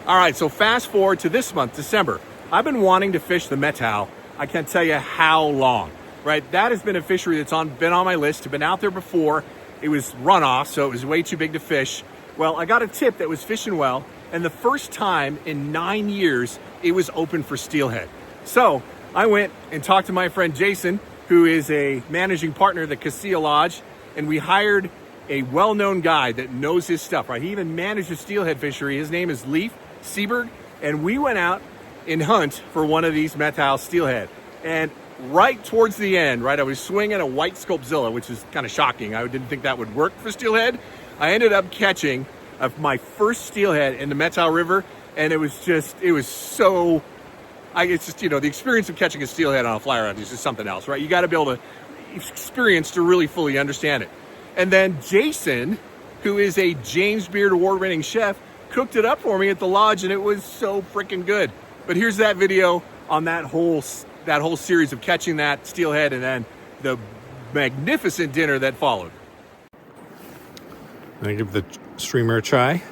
All right, so fast forward to this month, December. I've been wanting to fish the Metolius. I can't tell you how long, right? That has been a fishery that's been on my list. I've been out there before. It was runoff, so it was way too big to fish. Well, I got a tip that was fishing well, and the first time in 9 years, it was open for steelhead. So I went and talked to my friend Jason, who is a managing partner at the Casilla Lodge, and we hired a well-known guy that knows his stuff, right? He even managed a steelhead fishery. His name is Leif Seberg, and we went out and hunt for one of these Metolius steelhead. And right towards the end, right, I was swinging a white Sculpzilla, which is kind of shocking. I didn't think that would work for steelhead. I ended up catching my first steelhead in the Metolius River, and it's just, the experience of catching a steelhead on a fly rod is just something else, right? You got to be able to experience to really fully understand it. And then Jason, who is a James Beard award-winning chef, cooked it up for me at the lodge, and it was so freaking good. But here's that video on that whole series of catching that steelhead and then the magnificent dinner that followed. I'm gonna give the streamer a try.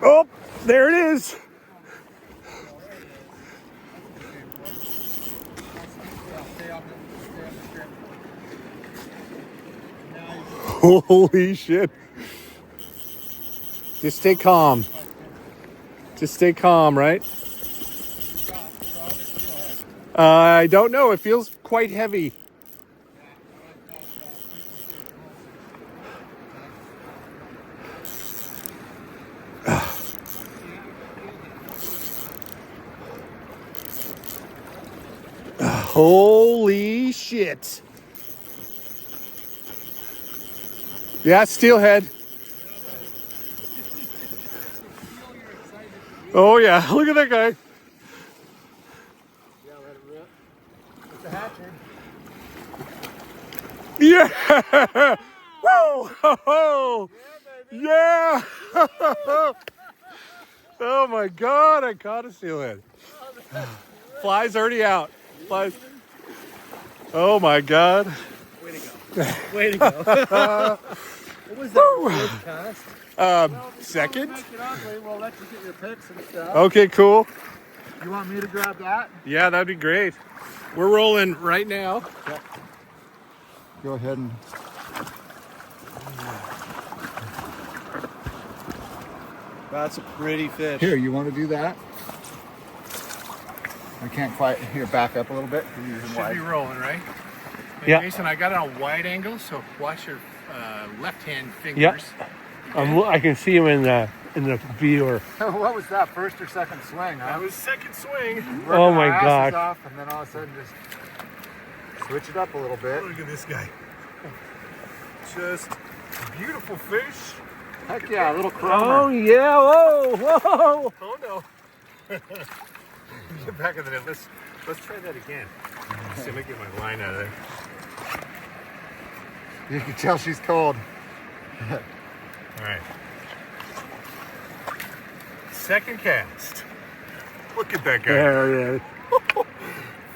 Oh, there it is. Holy shit. Just stay calm. Just stay calm, right? I don't know. It feels quite heavy. Holy shit. Yeah, steelhead. Oh yeah, look at that guy. Yeah, let it rip. It's a hatchery. Yeah! Whoa! Yeah! Oh my god, I caught a steelhead. Fly's already out. Flies. Oh my god. Way to go. Way to go. What was that first cast? Second? We'll let you get your picks and stuff. Okay, cool. You want me to grab that? Yeah, that'd be great. We're rolling right now. Yeah. Go ahead and... That's a pretty fish. Here, you want to do that? I can't quite... Here, back up a little bit. Should be rolling, right? Hey, Yeah. Jason, I got it on wide angle, so watch your left-hand fingers. Yep. I can see him in the viewer. What was that, first or second swing, huh? That was second swing. Oh my gosh. Off, and then all of a sudden just switch it up a little bit. Look at this guy. Just beautiful fish. Heck yeah, a little chromer. Oh yeah! Whoa! Whoa! Oh no. Get back in the net. Let's try that again. Let's see if I get my line out of there. You can tell she's cold. All right. Second cast. Look at that guy. There it is.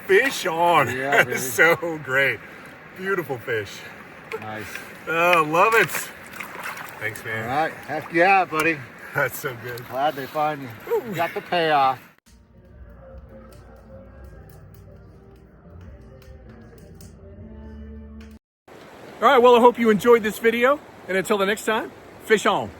Fish on. Yeah, That is so great. Beautiful fish. Nice. Oh, love it. Thanks, man. All right. Heck yeah, buddy. That's so good. Glad they find you. Got the payoff. All right, well, I hope you enjoyed this video. And until the next time, fish on.